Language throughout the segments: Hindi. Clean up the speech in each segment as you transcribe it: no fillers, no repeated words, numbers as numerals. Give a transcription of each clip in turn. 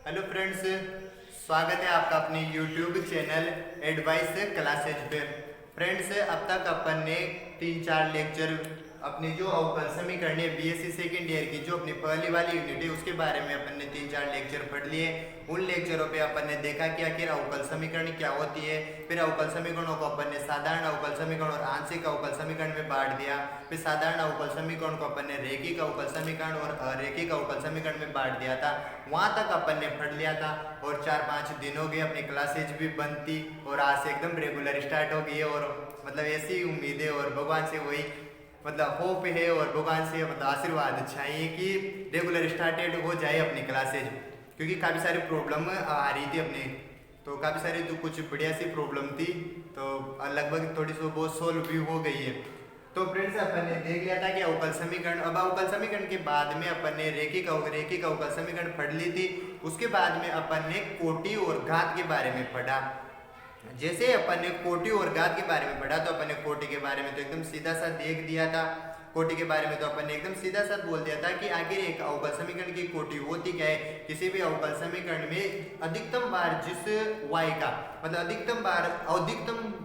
हेलो फ्रेंड्स, स्वागत है आपका अपने यूट्यूब चैनल एडवाइस क्लासेज पे। फ्रेंड्स, अब तक अपन ने 3-4 लेक्चर अपनी जो अवकल समीकरण है बीएससी सेकेंड ईयर की जो अपनी पहली वाली यूनिट है उसके बारे में अपन ने 3-4 लेक्चर पढ़ लिए। उन लेक्चरों पे अपन ने देखा कि आखिर अवकल समीकरण क्या होती है। फिर अवकल समीकरणों को अपन ने साधारण अवकल समीकरण और आंशिक अवकल समीकरण में बांट दिया। फिर साधारण अवकल समीकरण को अपन ने रैखिक अवकल समीकरण और अरैखिक अवकल समीकरण में बांट दिया था। वहां तक अपन ने पढ़ लिया था और 4-5 दिन हो गए, अपनी क्लासेज भी बंद थी और आज से एकदम रेगुलर स्टार्ट हो गई है। और मतलब ऐसी उम्मीद है और भगवान से वही मतलब होप है और भगवान से मतलब आशीर्वाद चाहिए कि रेगुलर स्टार्टेड हो जाए अपनी क्लासेज, क्योंकि काफ़ी सारी प्रॉब्लम आ रही थी अपने, तो काफ़ी सारी तो कुछ बढ़िया सी प्रॉब्लम थी तो लगभग थोड़ी सी बहुत सोल्व भी हो गई है। तो फ्रेंड्स, अपन ने देख लिया था कि अवकल समीकरण, अब अवकल समीकरण के बाद में अपन ने रैखिक अवकल समीकरण पढ़ ली थी। उसके बाद में अपन ने कोटि और घात के बारे में पढ़ा। जैसे अपन ने कोटि और घात के बारे में पढ़ा तो अपन ने कोटि के बारे में तो एकदम सीधा सा देख दिया था। कोटि के बारे में तो अपन ने एकदम सीधा सा बोल दिया था कि आखिर एक अवकल समीकरण की कोटि होती क्या है। किसी भी अवकल समीकरण में अधिकतम बार जिस y का मतलब अधिकतम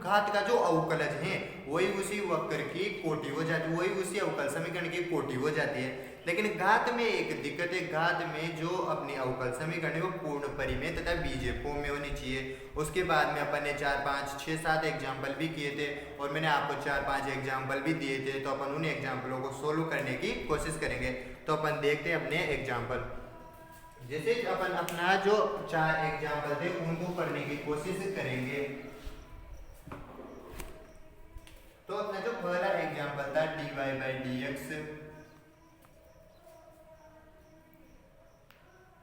घात का जो अवकलज है वही उसी वक्र की कोटि हो जाती है, वही उसी अवकल समीकरण की कोटि हो जाती है। लेकिन घात में एक दिक्कत है, घात में जो अपनी अवकल समीकरण है वो पूर्ण परिमेय तथा बीजीय फॉर्म में होनी चाहिए। उसके बाद में अपन ने 4-5-6-7 एग्जाम्पल भी किए थे और मैंने आपको 4-5 एग्जाम्पल भी दिए थे, तो अपन उन एग्जाम्पलों को सोल्व करने की कोशिश करेंगे। तो अपन देखते हैं अपने एग्जाम्पल। जैसे अपन अपना जो 4 एग्जाम्पल थे उनको करने की कोशिश करेंगे। तो अपना जो पहला एग्जाम्पल था dy/dx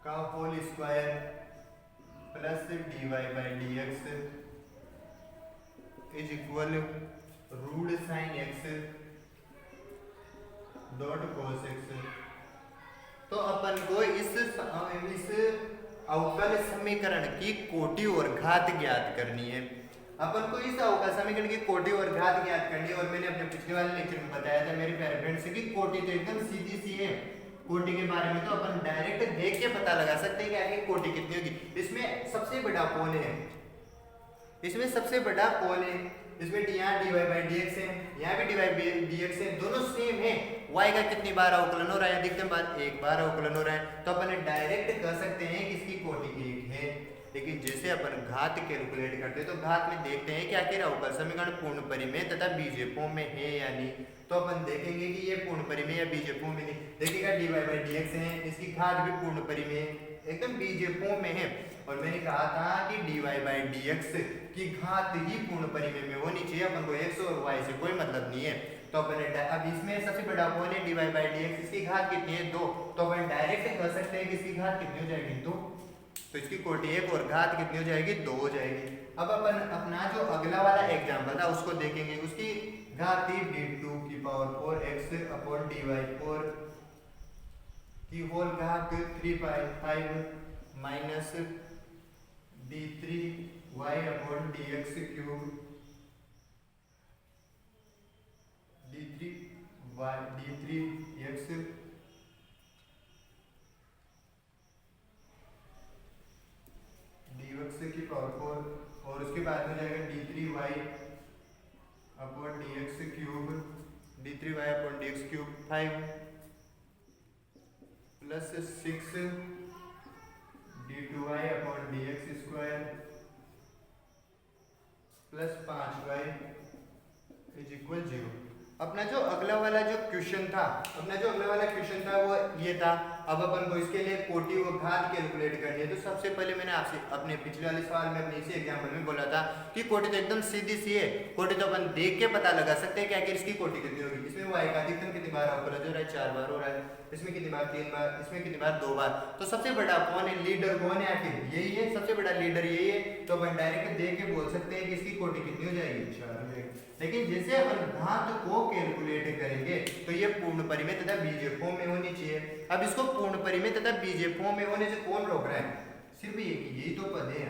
का whole square plus dy/dx is equal root sine x dot cos x। तो अपन को इस अवकल समीकरण की कोटि और घात ज्ञात करनी है। अपन को इस अवकल समीकरण की कोटि और घात ज्ञात करनी है। और मैंने अपने पिछले वाले लेक्चर में बताया था मेरे प्यारे फ्रेंड्स की कोटि तो एकदम सीधी सी है। कोटि के बारे में तो अपन डायरेक्ट देख के पता लगा सकते हैं कि आखिर कोटि कितनी होगी। इसमें सबसे बड़ा कौन है, इसमें सबसे बड़ा कौन है, इसमें यहाँ dy/dx है, यहाँ भी dy/dx है, दोनों सेम है। y का कितनी बार अवकलन हो रहा है, अधिकतम बार एक बार अवकलन हो रहा है, तो अपन डायरेक्ट कह सकते हैं कि इसकी कोटि 1 है। लेकिन जैसे अपन घात कैलकुलेट करते हैं तो घात में देखते हैं कि आखिर अवकल समीकरण पूर्ण परिमेय तथा बीजीय फॉर्म में है या नहीं। तो अपन देखेंगे कि ये पूर्ण परिमेय या बीजीय फॉर्म में नहीं। देखिएगा dy/dx है, इसकी घात भी पूर्ण परिमेय एकदम बीजीय फॉर्म में है। और मैंने कहा था कि dy/dx की घात ही पूर्ण परिमेय में होनी चाहिए, अपन को x और y से कोई मतलब नहीं है। तो अपन अब इसमें सबसे बड़ा कौन है dy/dx, इसकी घात कितनी है 2, तो अपन डायरेक्ट कह सकते हैं कि इसकी घात कितनी हो जाएगी 2, तो इसकी कोटि 1 और घात कितनी हो जाएगी 2 हो जाएगी। अब अपन अपना जो अगला वाला एग्जाम्पल था उसको देखेंगे। उसकी घात थी d2⁴ x/dy4 की होल घात 3/5 minus d3y/dx cube d3x dx की पावर 4 और उसके बाद में जाएगा d3y/dx cube 5 plus 6 d2y/dx square plus 5y is equal 0। अपना जो अगला वाला क्वेश्चन था वो ये था। अब अपन को इसके लिए कोटि और घात कैलकुलेट करनी है। तो सबसे पहले मैंने आपसे अपने पिछले वाले सवाल में अपने इसी एग्जाम्पल में बोला था कि कोटि तो एकदम सीधी सी है। कोटि तो अपन देख के पता लगा सकते हैं कि आखिर इसकी कोटि कितनी होगी। इसमें y का अधिकतम कितनी बार अवकलन हो रहा है, 4 बार हो रहा है, इसमें कितनी बार 3 बार, इसमें कितनी बार 2 बार। तो सबसे बड़ा कौन है, लीडर कौन है, आखिर यही है, सबसे बड़ा लीडर यही है। तो अपन डायरेक्ट देख के बोल सकते हैं कि इसकी कोटि कितनी हो जाएगी 4 हो जाएगी। लेकिन जैसे अपन घात को कैलकुलेट करेंगे तो ये पूर्ण परिमेय तथा बीजीय फॉर्म में होनी चाहिए। अब इसको पूर्ण परिमेय तथा बीजीय फॉर्म में होने से कौन रोक रहा है, सिर्फ यही तो पद है,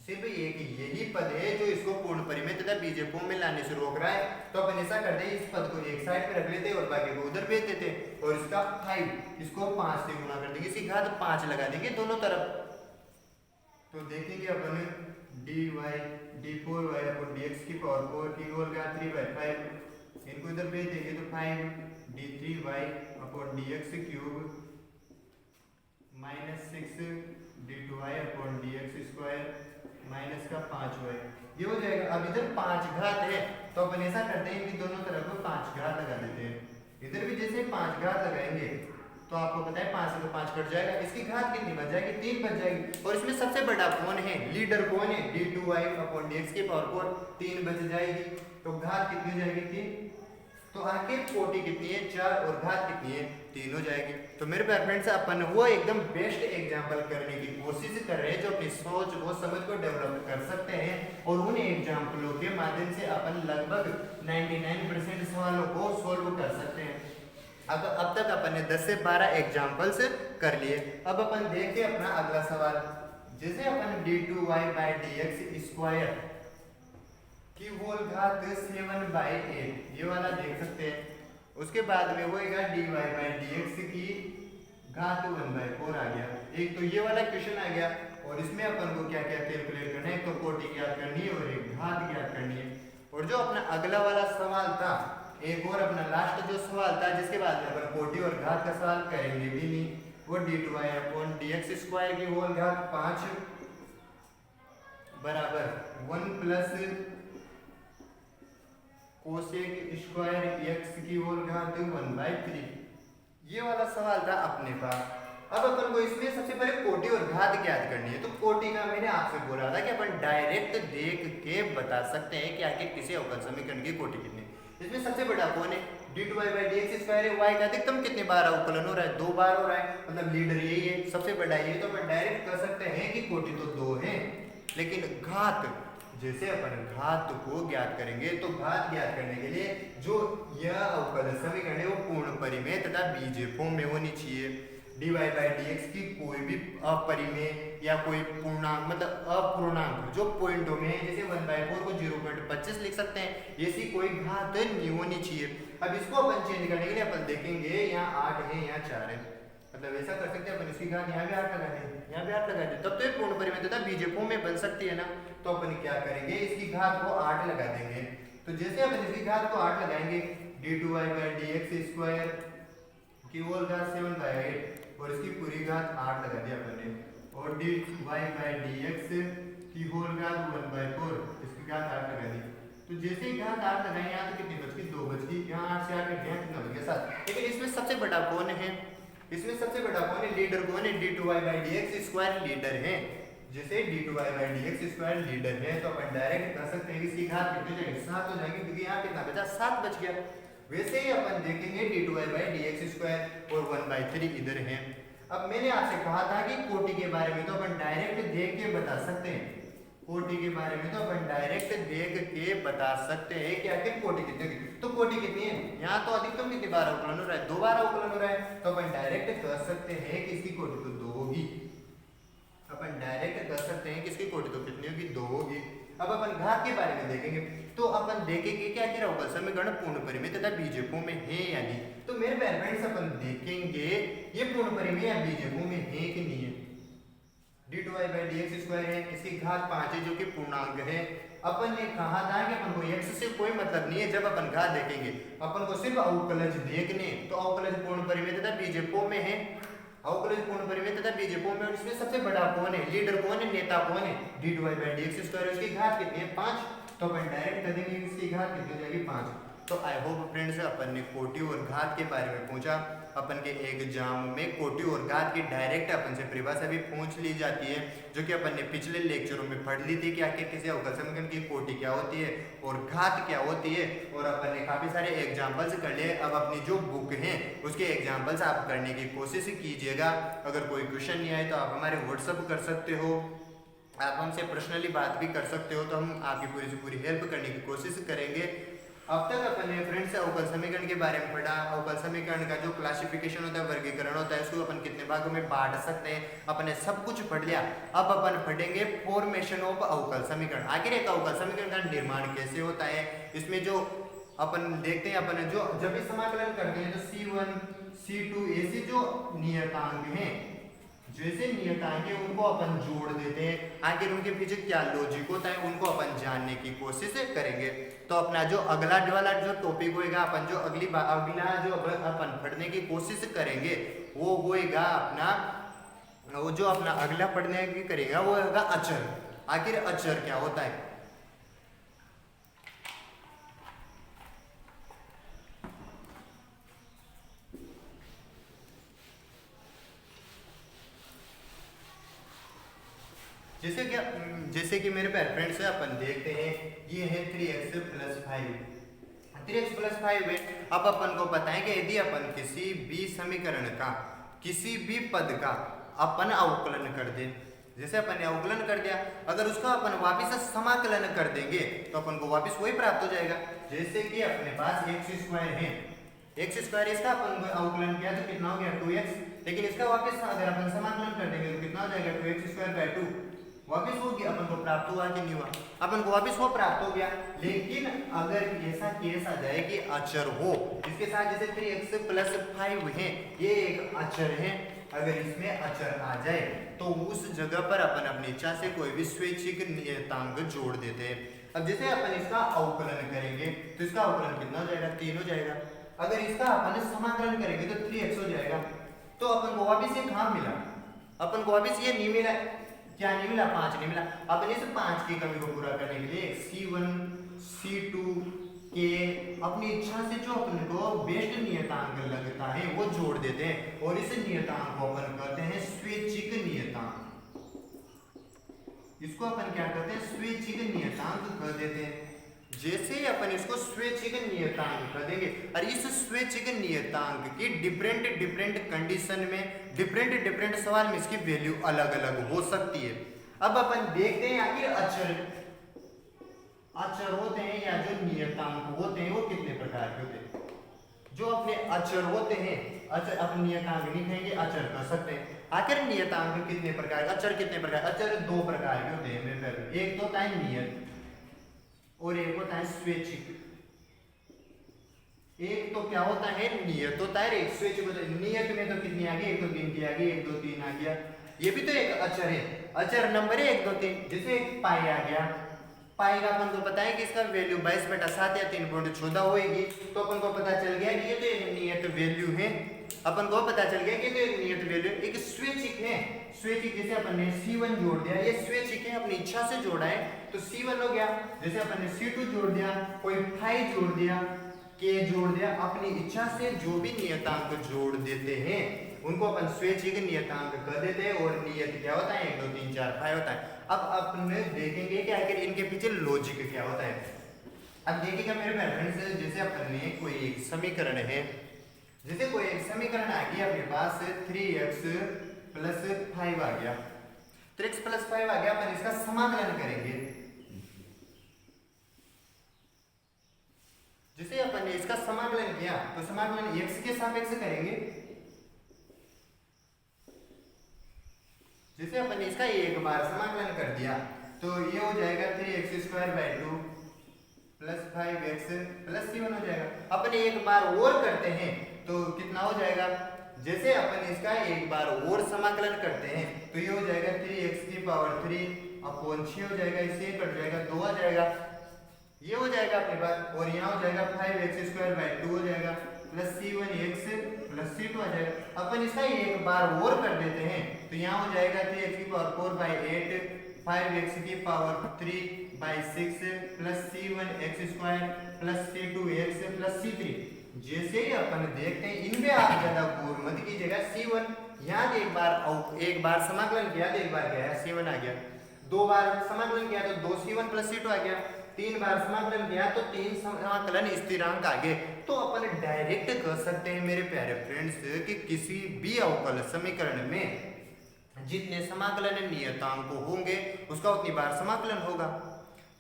सिर्फ एक यही पद है जो इसको पूर्ण परिमेय तथा बीजीय फॉर्म में लाने से रोक रहा है। तो अपन ऐसा करते हैं, इस पद को एक साइड पे रख लेते हैं और बाकी को उधर भेज देते हैं और इसका 5 इसको 5 से गुणा कर देंगे, इसकी घात 5 लगा देंगे दोनों तरफ। तो देखेंगे अपन dy d4y अपॉन dx की पावर 4 की होल घात 3/5, इनको इधर भेज देंगे तो 5 d3y upon dx cube -6 d2y upon dx square minus का 5y, ये हो जाएगा। अब इधर 5 घात है तो अपन ऐसा करते हैं कि दोनों तरफ को 5 घात लगा देते हैं। इधर भी जैसे 5 घात लगाएंगे तो आपको पता है 5 से तो 5 कट जाएगा, इसकी घात कितनी बच जाएगी, 3 बच जाएगी। और इसमें सबसे बड़ा कौन है, लीडर कौन है, d2y अपॉन dx की पावर 4, 3 बच जाएगी। तो घात कितनी हो जाएगी, 3। तो आखिर कोटि कितनी है, 4 और घात कितनी है, 3 हो जाएगी। तो मेरे प्यारे फ्रेंड्स अपन वो एकदम बेस्ट एग्जांपल करने की कोशिश कर रहे हैं जो अपनी सोच वो समझ को डेवलप कर सकते हैं, और उन एग्जांपलों के माध्यम से अपन लगभग 99% सवालों को सोल्व कर सकते हैं। अब तक अपन ने 10 से 12 एग्जांपल्स कर लिए। अब अपन देखते हैं अपना अगला सवाल। जैसे अपन d2y/dx स्क्वायर की होल घात 7/8 ये वाला देख सकते हैं। उसके बाद में होएगा dy/dx की घात 1/4 आ गया। एक तो ये वाला क्वेश्चन आ गया और इसमें अपन को क्या क्या कैलकुलेट करना है, एक तो कोटि ज्ञात करनी है और एक घात ज्ञात करनी है। और जो अपना अगला वाला सवाल था, एक और अपना लास्ट जो सवाल था जिसके बाद में अपन कोटि और घात का सवाल करेंगे भी नहीं, वो d2y अपॉन dx स्क्वायर की होल घात 5 बराबर 1 प्लस कोसेक स्क्वायर x की होल घात 1/3, ये वाला सवाल था अपने पास। अब अपन को इसमें सबसे पहले कोटि और घात ज्ञात करनी है। तो कोटि का मैंने आपसे बोला था कि अपन डायरेक्ट देख के बता सकते हैं कि आखिर किसी अवकल समीकरण की कोटि कितनी है। इसमें सबसे बड़ा कौन है, d2y/dx स्क्वायर है, y का अधिकतम कितने बार अवकलन हो रहा है, 2 बार हो रहा है, मतलब लीडर यही है, सबसे बड़ा ये। तो अपन डायरेक्ट कर सकते हैं कि कोटि तो 2 है, लेकिन घात जैसे अपन घात को ज्ञात करेंगे तो घात ज्ञात करने के लिए जो यह अवकल समीकरण है वो पूर्ण परिमेय तथा बीजीय फॉर्म में होनी चाहिए। dy/dx की कोई भी अपरिमेय या कोई पूर्णांक मतलब अपूर्णांक जो पॉइंटों में है, जैसे 1/4 को 0.25 लिख सकते हैं, ऐसी कोई घात नहीं होनी चाहिए। अब इसको अपन चेंज करने के लिए अपन देखेंगे यहाँ 8 है यहाँ 4 है, मतलब ऐसा कर सकते हैं अपन इसकी घात यहाँ भी 8 लगा दें, यहाँ भी 8 लगा दें, तब तो ये पूर्ण परिमेय तथा बीजीय फॉर्म में बन सकती है ना। तो अपन क्या करेंगे, इसकी घात को 8 लगा देंगे। तो जैसे अपन इसकी घात को 8 लगाएंगे, d2y/dx स्क्वायर की होल घात 7/8 और इसकी पूरी घात 8 लगा दिया अपन ने, और dy/dx की होल घात 1/4 इसकी घात 8 लगा दी। तो जैसे ही घात 8 लगाए, यहाँ तो कितनी बच गई, 2 बच गई, यहाँ 8 से 8 गया कितना बच गया 7। लेकिन इसमें सबसे बड़ा कौन है, इसमें सबसे बड़ा कौन है, लीडर कौन है, d2y/dx स्क्वायर लीडर है। जैसे d2y/dx स्क्वायर लीडर है तो अपन डायरेक्ट कर सकते हैं कि इसकी घात कितनी जाएगी, 7 हो जाएगी, क्योंकि यहाँ कितना बचा, 7 बच गया। वैसे ही अपन देखेंगे d2y/dx स्क्वायर और 1/3 इधर है। अब मैंने आपसे कहा था कि कोटि के बारे में तो अपन डायरेक्ट देख के बता सकते हैं, कोटि के बारे में तो अपन डायरेक्ट देख के बता सकते हैं कि आखिर कोटि कितनी होगी। तो कोटि कितनी है, यहाँ तो अधिकतम कितनी बार अवकलन हो रहा है, 2 बार अवकलन हो रहा है, तो अपन डायरेक्ट कर सकते हैं कि इसकी कोटि तो 2 होगी। अपन डायरेक्ट कर सकते हैं कि इसकी कोटि तो कितनी होगी, 2 होगी। अब अपन घात के बारे में देखेंगे तो अपन देखेंगे कि आखिर अवकल समीकरण पूर्ण परिमेय तथा बीजीय फॉर्म में है या नहीं। तो मेरे प्यारे फ्रेंड्स अपन देखेंगे ये पूर्ण परिमेय या बीजीय फॉर्म में है कि नहीं है। d2y/dx स्क्वायर है, इसकी घात 5 है जो कि पूर्णांक है। अपन ने कहा था कि अपन को x से कोई मतलब नहीं है, जब अपन घात देखेंगे अपन को सिर्फ अवकलज देखने, तो अवकलज पूर्ण परिमेय तथा बीजीय फॉर्म में है, अवकलज पूर्ण परिमेय तथा बीजीय फॉर्म में। और इसमें सबसे बड़ा कौन है, लीडर कौन है, नेता कौन है, d2y/dx स्क्वायर, उसकी घात कितनी है, 5। तो अपन डायरेक्ट कर देंगे इसकी घात कितनी हो जाएगी, 5। तो आई होप फ्रेंड्स अपन ने कोटि और घात के बारे में पूछा। अपन के एग्जाम में कोटि और घात की डायरेक्ट अपन से परिभाषा भी पूछ ली जाती है, जो कि अपन ने पिछले लेक्चरों में पढ़ ली थी कि आखिर किसी अवकल समीकरण की कोटि क्या होती है और घात क्या होती है। और अपन ने काफ़ी सारे एग्जाम्पल्स कर लिए। अब अपनी जो बुक है उसके एग्जाम्पल्स आप करने की कोशिश कीजिएगा। अगर कोई क्वेश्चन नहीं आए तो आप हमारे व्हाट्सअप कर सकते हो, आप हमसे पर्सनली बात भी कर सकते हो, तो हम आपकी पूरी से पूरी हेल्प करने की कोशिश करेंगे। अब तक अपन ने फ्रेंड्स अवकल समीकरण के बारे में पढ़ा। अवकल समीकरण का जो क्लासिफिकेशन होता है, वर्गीकरण होता है, उसको अपन कितने भागों में बांट सकते हैं, अपन ने सब कुछ पढ़ लिया। अब अपन पढ़ेंगे फॉर्मेशन ऑफ अवकल समीकरण। आखिर एक अवकल समीकरण का निर्माण कैसे होता है, इसमें जो अपन देखते हैं, अपन जो जब भी समाकलन करते हैं तो C1 C2 ऐसे जो नियतांक हैं, जैसे नियतांक है उनको अपन जोड़ देते हैं। आखिर उनके पीछे क्या लॉजिक होता है उनको अपन जानने की कोशिश करेंगे। तो अपना जो अगला वाला जो टॉपिक होएगा, अपन जो अगला जो अपन पढ़ने की कोशिश करेंगे वो होएगा अपना, वो जो अपना अगला पढ़ने की करेगा वो होगा अचर। आखिर अचर क्या होता है। जैसे कि मेरे प्यारे फ्रेंड्स से अपन देखते हैं, ये है 3x + 5। 3x + 5 है। अब अपन को पता है कि यदि अपन किसी भी समीकरण का किसी भी पद का अपन अवकलन कर दे, जैसे अपन ने अवकलन कर दिया, अगर उसका अपन वापिस समाकलन कर देंगे तो अपन को वापिस वही प्राप्त हो जाएगा। जैसे कि अपने पास x² है, x² इसका अपन अवकलन किया तो कितना हो गया 2x, लेकिन इसका वापिस अगर अपन समाकलन कर देंगे तो कितना हो जाएगा 2x² 2। वापिस हो गया, अपन को प्राप्त हुआ कि नहीं हुआ, अपन को वापिस वो प्राप्त हो गया। लेकिन अगर ऐसा केस आ जाए कि अचर हो, इसके साथ जैसे 3x + 5 है, ये एक अचर है, अगर इसमें अचर आ जाए तो उस जगह पर अपन अपनी इच्छा से कोई भी स्वैच्छिक नियतांक जोड़ देते हैं। अब जैसे अपन इसका अवकलन करेंगे तो इसका अवकलन कितना हो जाएगा 3 हो जाएगा। अगर इसका अपन समाकलन करेंगे तो 3x हो जाएगा। तो अपन को वापिस ये कहाँ मिला, अपन को वापिस ये नहीं मिला, क्या नहीं मिला 5 नहीं मिला। अपन इस 5 की कमी को पूरा करने के लिए C1 C2 के अपनी इच्छा से जो अपन को बेस्ट नियतांक लगता है वो जोड़ देते हैं, और इस नियतांक को अपन कहते हैं स्वैच्छिक नियतांक। इसको अपन क्या कहते हैं स्वैच्छिक नियतांक कह देते हैं। जैसे ही अपन इसको स्वैच्छिक नियतांक कह देंगे, और इस स्वैच्छिक नियतांक की डिफरेंट कंडीशन में डिफरेंट सवाल में इसकी वैल्यू अलग अलग हो सकती है। अब अपन देखते हैं आखिर अचर होते हैं या जो नियतांक होते हैं वो कितने प्रकार के होते हैं। जो अपने अचर होते हैं, अचर अपने नियतांक नहीं कहेंगे, अचर कह सकते हैं। आखिर नियतांक कितने प्रकार, अचर कितने प्रकार, अचर 2 प्रकार के होते हैं मेरे प्यारे। एक तो होता है नियत और एक होता है स्वैच्छिक। एक तो क्या होता है नियत होता है, एक स्वैच्छिक होता है। नियत में तो कितनी आ गई, 1 2 3 आ गई, 1 2 3 आ गया, ये भी तो एक अचर है। अचर नंबर है 1 2 3। जैसे एक पाई आ गया, पाई का अपन को पता है कि इसका वैल्यू 22/7 या 3.14 होएगी, तो अपन को पता चल गया कि ये तो एक नियत वैल्यू है। अपन को पता चल गया कि तो एक नियत वैल्यू एक स्वैच्छिक है। स्वैच्छिक जैसे अपन ने C1 जोड़ दिया, ये स्वैच्छिक है, अपनी इच्छा से जोड़ा है तो C1 हो गया। जैसे अपन ने C2 जोड़ दिया, कोई 5 जोड़ दिया, K जोड़ दिया, अपनी इच्छा से जो भी नियतांक जोड़ देते हैं उनको अपन स्वैच्छिक नियतांक कह देते हैं। और नियत क्या होता है 1 2 3 4 5 होता है। अब अपन देखेंगे कि आखिर इनके पीछे लॉजिक क्या होता है। अब देखिएगा मेरे फ्रेंड्स, जैसे अपन ने कोई एक समीकरण है, जैसे कोई एक समीकरण आ गया अपने पास 3x + 5 आ गया, 3x + 5 आ गया, अपन इसका समाकलन करेंगे। जैसे अपन ने इसका समाकलन किया तो समाकलन x के सापेक्ष करेंगे। जैसे अपन ने इसका एक बार समाकलन कर दिया तो ये हो जाएगा 3x² 2 + 5x + C1 हो जाएगा। अपन एक बार और करते हैं तो कितना हो जाएगा, जैसे अपन इसका एक बार और समाकलन करते हैं तो ये हो जाएगा 3x⁴/6 हो जाएगा, इससे कट जाएगा 2 आ जाएगा, ये हो जाएगा अपने पास। और यहाँ हो जाएगा 5x² 2 हो जाएगा + C1x + C2 आ जाएगा। अपन इसका एक बार और कर देते हैं तो यहाँ हो जाएगा 3x⁴/8 5x⁴3/6 + C1x² + C2x + C3। जैसे ही अपन देखते हैं इनमें आप ज्यादा गौर मत कीजिएगा। C1 यहाँ एक बार समाकलन किया तो एक बार क्या है C1 आ गया, 2 बार समाकलन किया तो 2 C1 + C2 आ गया, 3 बार समाकलन किया तो 3 समाकलन स्थिरांक आ गए। तो अपन डायरेक्ट कह सकते हैं मेरे प्यारे फ्रेंड्स कि किसी भी अवकल समीकरण में जितने समाकलन नियतांक होंगे उसका उतनी बार समाकलन होगा।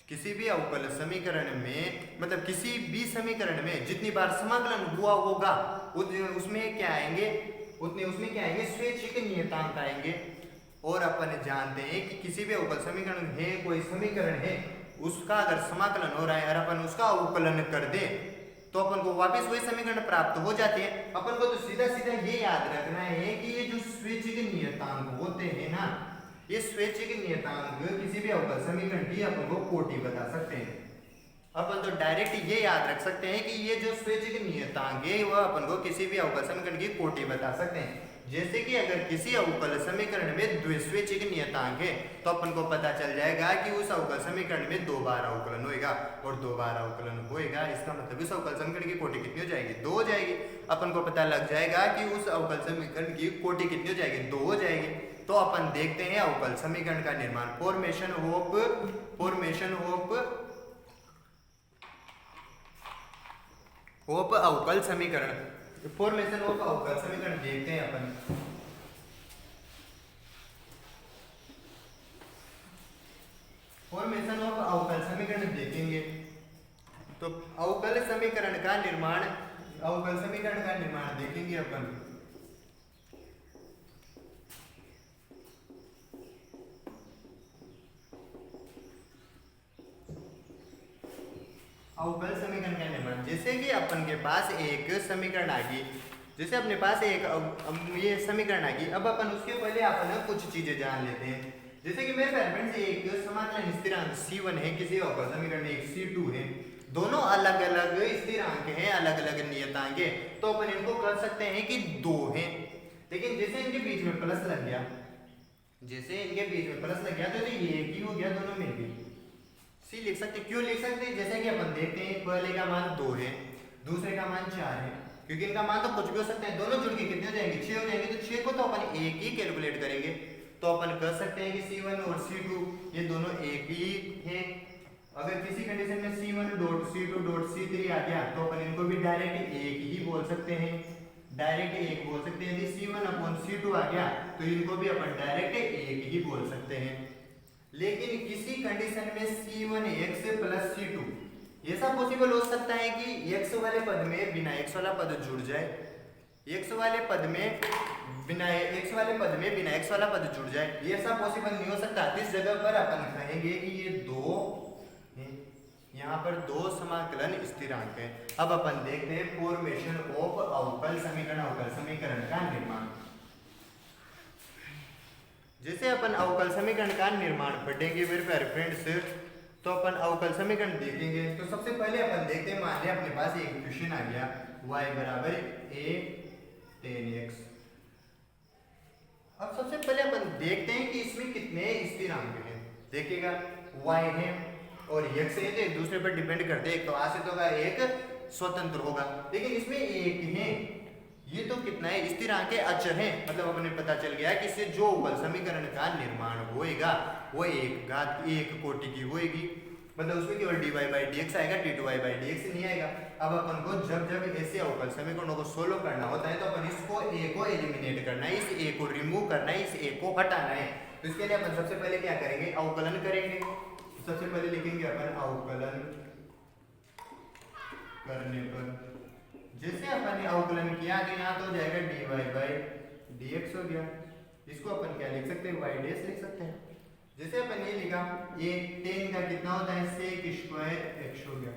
किसी भी अवकल समीकरण में मतलब किसी भी समीकरण में जितनी बार समाकलन हुआ होगा उसमें क्या आएंगे, उसमें क्या आएंगे, स्वैच्छिक नियतांक आएंगे। और अपन जानते हैं कि किसी भी अवकल समीकरण है, कोई समीकरण है, उसका अगर समाकलन हो रहा है और अपन उसका अवकलन कर दे तो अपन को वापस वही समीकरण प्राप्त हो जाते हैं। अपन को तो सीधा सीधा ये याद रखना है कि ये जो स्वैच्छिक नियतांक होते हैं ना, ये स्वैच्छिक नियतांक किसी भी अवकल समीकरण की अपन को कोटि बता सकते हैं। अपन तो डायरेक्ट ये याद रख सकते हैं कि ये जो स्वैच्छिक नियतांक है वह अपन को किसी भी अवकल समीकरण की कोटि बता सकते हैं। जैसे कि अगर किसी अवकल समीकरण में द्विस्वैच्छिक नियतांक है तो अपन को पता चल जाएगा कि उस अवकल समीकरण में 2 बार अवकलन होएगा, और 2 बार अवकलन होएगा इसका मतलब इस अवकल समीकरण की कोटि कितनी हो जाएगी, 2 हो जाएगी। अपन को पता लग जाएगा कि उस अवकल समीकरण की कोटि कितनी हो जाएगी, 2 हो जाएगी। तो अपन देखते हैं अवकल समीकरण का निर्माण, फॉर्मेशन ऑफ अवकल समीकरण, फॉर्मेशन ऑफ अवकल समीकरण देखते हैं अपन। फॉर्मेशन ऑफ अवकल समीकरण देखेंगे तो अवकल समीकरण का निर्माण देखेंगे अपन। अवकल समीकरण का निर्माण, जैसे कि अपन के पास एक समीकरण आ गई, जैसे अपने पास एक ये समीकरण आ गई। अब अपन उसके पहले अपन कुछ चीजें जान लेते हैं। जैसे कि मेरे फ्रेंड्स एक समाकलन स्थिरांक C1 है, किसी अवकल समीकरण एक C2 है, दोनों अलग अलग स्थिरांक हैं, अलग अलग नियतांक है, तो अपन इनको कर सकते हैं कि 2 हैं। लेकिन जैसे इनके बीच में प्लस लग गया, तो ये एक ही हो गया, दोनों मिल गई, सी लिख सकते। क्यों लिख सकते हैं, जैसे कि अपन देखते हैं पहले का मान 2 है, दूसरे का मान 4 है, क्योंकि इनका मान तो कुछ भी हो सकता है, दोनों जुड़ के कितने हो जाएंगे, 6 हो जाएंगे। तो 6 को तो अपन एक ही कैलकुलेट करेंगे, तो अपन कर सकते हैं कि C1 और C2 ये दोनों एक ही हैं। अगर किसी कंडीशन में C1 dot C2 dot C3 आ गया तो अपन इनको भी डायरेक्ट एक ही बोल सकते हैं, यदि C1 अपॉन C2 आ गया तो इनको भी अपन डायरेक्ट एक ही बोल सकते हैं। लेकिन किसी कंडीशन में C1 x प्लस C2, ऐसा पॉसिबल हो सकता है कि x वाले पद में बिना x वाला पद जुड़ जाए, x वाले पद में बिना x वाला पद जुड़ जाए, ये ऐसा पॉसिबल नहीं हो सकता। इस जगह पर अपन कहेंगे कि ये 2 यहाँ पर 2 समाकलन स्थिरांक है। अब अपन देखते हैं फॉर्मेशन ऑफ अवकल समीकरण का निर्माण। जैसे अपन अवकल समीकरण का निर्माण पढ़ेंगे मेरे प्यारे फ्रेंड्स, तो अपन अवकल समीकरण देखेंगे। तो सबसे पहले अपन देखते हैं, मान लिया अपने पास एक इक्वेशन आ गया y बराबर a tan x। अब सबसे पहले अपन देखते हैं कि इसमें कितने स्थिरांक हैं। देखिएगा y है और x है, तो एक दूसरे पर डिपेंड करते हैं, एक तो आश्रित होगा एक स्वतंत्र होगा, लेकिन इसमें एक है, ये तो कितना है, स्थिरांक है, अचर है। मतलब अपने पता चल गया कि इससे जो अवकल समीकरण का निर्माण होएगा वो एक कोटि की होएगी, मतलब उसमें केवल dy/dx आएगा, d2y/dx नहीं आएगा। अब अपन को जब ऐसे अवकल समीकरणों को सोल्व करना होता है तो अपन इसको a को एलिमिनेट करना है, इस a को रिमूव करना है, इस a को हटाना है। तो इसके लिए अपन सबसे पहले क्या करेंगे, अवकलन करेंगे। सबसे पहले लिखेंगे अपन अवकलन करने पर, जैसे अपन ने अवकलन किया तो यहाँ तो हो जाएगा dy/dx हो गया, इसको अपन क्या लिख सकते हैं, y डैश लिख सकते हैं। जैसे अपन ये लिखा, ये tan का कितना होता है, sec² x हो गया।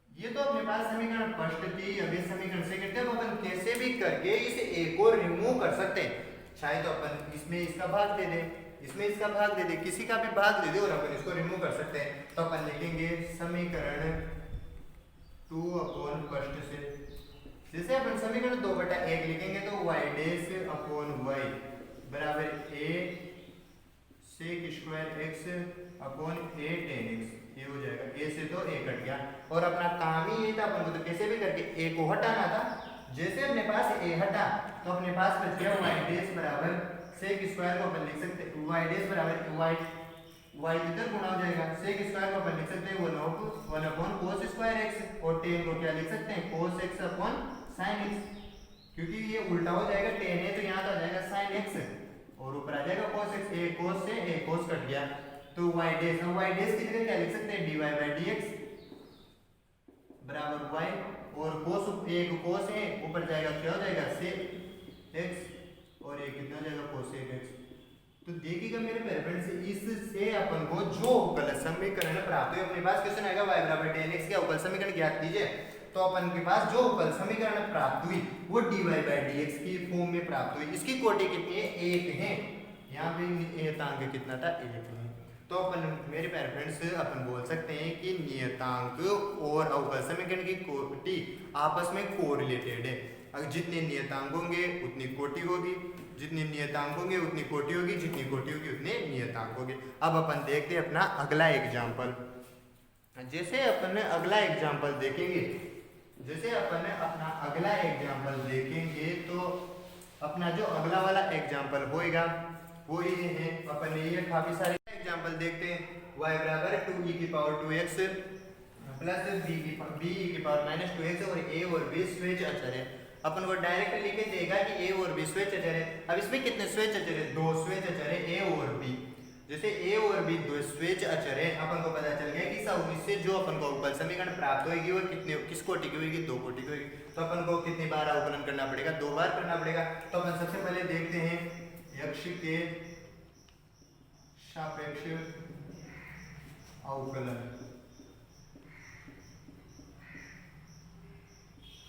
ये तो अपने पास समीकरण फर्स्ट थी, अब इस समीकरण से करते हैं तो अपन कैसे भी करके इस a को रिमूव कर सकते हैं। चाहे तो अपन इसमें इसका भाग दे दें, इसमें इसका भाग दे दें, किसी का भी भाग दे दे और अपन इसको रिमूव कर सकते हैं। तो अपन लिखेंगे समीकरण 2 अपॉन फर्स्ट से, जैसे अपन समीकरण 2/1 लिखेंगे तो y डैश अपॉन y बराबर a sec² x upon a tan x, ये हो जाएगा। a से तो a कट गया और अपना काम ही ये था, अपन को तो कैसे भी करके a को हटाना था। जैसे अपने पास a हटा तो अपने पास बच गया y डैश बराबर sec² को अपन लिख सकते हैं, y डैश बराबर y इधर गुणा हो जाएगा, sec² को अपन लिख सकते हैं 1 अपॉन cos² x, और tan को क्या लिख सकते हैं, cos x upon sin x, क्योंकि ये उल्टा हो जाएगा, tan है तो यहाँ तो आ जाएगा sin x और ऊपर आ जाएगा cos x। a cos से a cos कट गया, तो वाई डैश, हम वाई डैश की जगह क्या लिख सकते हैं, dy बाई dx बराबर y, और cos, एक cos है ऊपर जाएगा क्या हो जाएगा sec x, और ये कितना हो जाएगा cosec x। तो देखिएगा मेरे प्यारे फ्रेंड्स, इससे अपन को जो अवकल समीकरण प्राप्त हुए, अपने पास क्वेश्चन आएगा y बराबर tan x के अवकल समीकरण ज्ञात कीजिए, तो अपन के पास जो अवकल समीकरण प्राप्त हुई वो dy बाई dx की फॉर्म में प्राप्त हुई। इसकी कोटि कितनी है, 1 है। यहाँ पे नियतांक कितना था, 1 है। तो अपन मेरे प्यारे फ्रेंड्स अपन बोल सकते हैं कि नियतांक और अवकल समीकरण की कोटि आपस में कोरिलेटेड है। अगर जितने नियतांक होंगे उतनी कोटि होगी, जितने नियतांक होंगे उतनी कोटि होगी, जितनी कोटि होगी उतने नियतांक होंगे। अब अपन देखते हैं अपना अगला एग्जाम्पल। जैसे अपन अगला एग्जाम्पल देखेंगे, तो अपना जो अगला वाला एग्जाम्पल होएगा वो ये है, अपन ये काफी सारे एग्जाम्पल देखते हैं। y बराबर 2e की पावर 2x प्लस b की पावर माइनस 2x, और a और b स्वेच्छ अचर है। अपन को डायरेक्ट लिखे देगा कि a और b स्वेच्छ अचर है। अब इसमें कितने स्वेच्छ अचर है, 2 स्वेच्छ अचर है a और b। जैसे a और b 2 स्वेच्छ अचर है, अपन को पता चल गया कि इससे जो अपन को अवकल समीकरण प्राप्त होगी वो किस कोटि की होगी, 2 कोटि की होगी। तो अपन को कितनी बार अवकलन करना पड़ेगा, 2 बार करना पड़ेगा। तो अपन सबसे पहले देखते हैं x के सापेक्ष अवकलन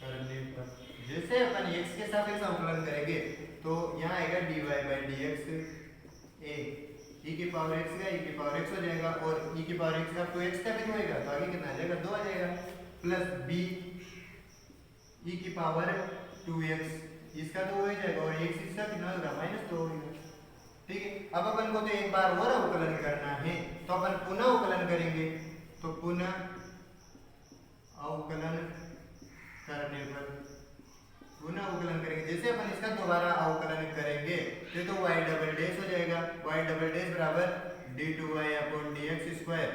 करने पर, जैसे अपन x के सापेक्ष अवकलन करेंगे तो यहाँ आएगा dy by dx, a e की पावर x का e की पावर x हो जाएगा, और e की पावर x का 2x का भी होएगा तो आगे कितना आ जाएगा, 2 आ जाएगा, प्लस b e की पावर 2x, इसका 2 हो जाएगा, और x इसका कितना होगा, -2 होगा। ठीक है, अब अपन को तो एक बार और अवकलन करना है, तो अपन पुनः अवकलन करेंगे। तो पुनः अवकलन करने पर, पुनः अवकलन करेंगे, जैसे अपन इसका दोबारा अवकलन करेंगे तो y डबल डैश हो जाएगा, y डबल डैश बराबर d2y अपॉन dx स्क्वायर।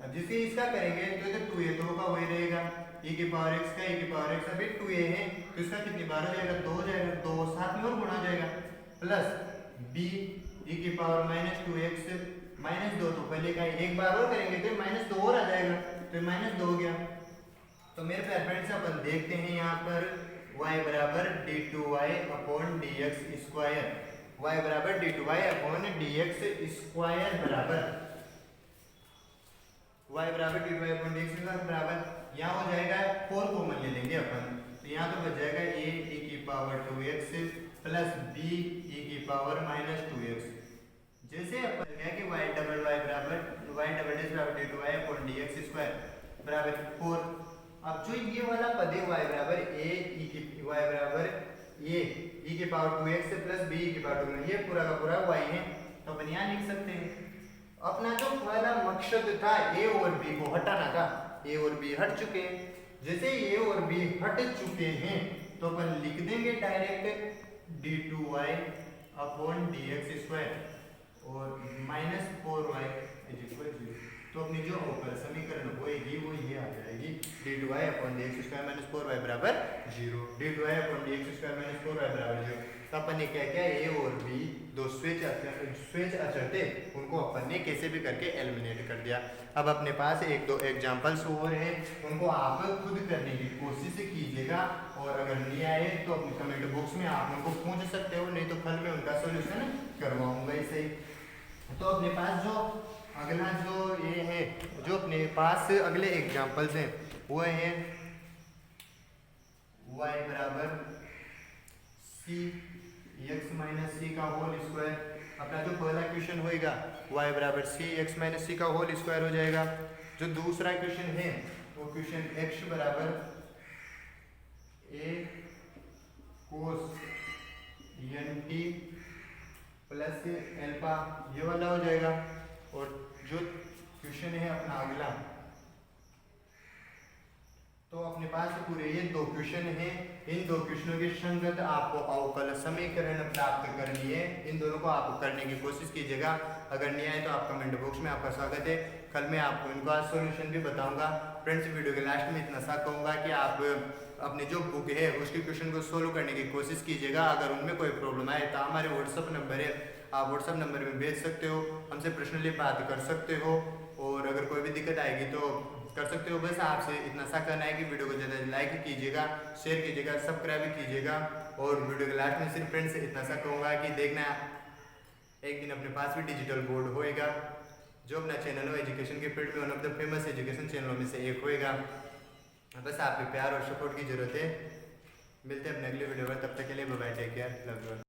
अब जिसे इसका करेंगे तो 2a 2 का वही रहेगा, e की पावर x का e की पावर x अभी 2a है तो इसका कितनी बार हो जाएगा, 2 हो जाएगा, 2 साथ में और गुणा हो जाएगा, प्लस b e की पावर -2x -2, तो पहले का एक बार और करेंगे तो -2 और आ जाएगा, तो -2 हो गया। तो मेरे प्यारे फ्रेंड्स अपन देखते हैं यहाँ पर y बराबर d2y upon dx square, y बराबर d2y अपॉन dx स्क्वायर बराबर y बराबर d2y अपॉन dx स्क्वायर बराबर, यहाँ हो जाएगा 4 कॉमन ले लेंगे अपन, तो यहाँ तो बच जाएगा a e की power 2x plus b e की पावर -2x। जैसे अपन कहें कि y डबल बराबर d2y अपॉन dx स्क्वायर बराबर 4। अब जो ये वाला पद है y बराबर a e की power 2x plus b e की पावर 2, ये पूरा का पूरा y है, तो अपन यहाँ लिख सकते हैं। अपना जो पहला मकसद था a और b को हटाना था, a और b हट चुके हैं। जैसे a और b हट चुके हैं तो अपन लिख देंगे direct d2y upon dx square और -4y इज इक्वल 0। तो अपनी जो अवकल समीकरण होएगी वो ये आ जाएगी d2y upon dx square -4y बराबर 0, d2y upon dx square -4y बराबर 0। तो अपन ने क्या किया, a और b 2 स्वेच्छ अचर थे, उनको अपन ने कैसे भी करके एलिमिनेट कर दिया। अब अपने पास 1-2 एग्जांपल्स और हैं, उनको आप खुद करने की कोशिश कीजिएगा, और अगर नहीं आए तो अपने कमेंट बॉक्स में आप उनको पूछ सकते हो, नहीं तो कल मैं उनका सॉल्यूशन करवाऊंगा इसे। तो अपने पास जो अगला जो ये है, जो अपने पास अगले एग्जांपल्स हैं वो हैं y बराबर c x माइनस सी का होल स्क्वायर। अपना जो पहला क्वेश्चन होएगा y बराबर c x माइनस सी का होल स्क्वायर हो जाएगा। जो दूसरा क्वेश्चन है वो क्वेश्चन x बराबर a cos nt plus alpha, ये वाला हो जाएगा। और जो क्वेश्चन है अपना अगला, तो अपने पास पूरे ये 2 क्वेश्चन हैं। इन 2 क्वेश्चनों के संगत आपको अवकल समीकरण प्राप्त करनी है, इन दोनों को आप करने की कोशिश कीजिएगा। अगर नहीं आए तो आप कमेंट बॉक्स में आपका स्वागत है, कल मैं आपको इनका सॉल्यूशन भी बताऊंगा। फ्रेंड्स, वीडियो के लास्ट में इतना सा कहूँगा कि आप अपनी जो बुक है उसके क्वेश्चन को सोल्व करने की कोशिश कीजिएगा। अगर उनमें कोई प्रॉब्लम आए तो हमारे व्हाट्सअप नंबर है, आप व्हाट्सअप नंबर में भेज सकते हो, हमसे पर्सनली बात कर सकते हो। और अगर कोई भी दिक्कत आएगी तो कर सकते हो। बस आपसे इतना सा करना है कि वीडियो को ज़्यादा लाइक कीजिएगा, शेयर कीजिएगा, सब्सक्राइब कीजिएगा। और वीडियो के लास्ट में सिर्फ फ्रेंड्स इतना सा कहूँगा कि देखना एक दिन अपने पास भी डिजिटल बोर्ड होएगा जो अपना चैनल हो एजुकेशन के फील्ड में one of the famous education चैनलों में से एक होएगा। बस आपके प्यार और सपोर्ट की ज़रूरत है। मिलते हैं अपने अगले वीडियो में, तब तक के लिए bye bye, take care, love you.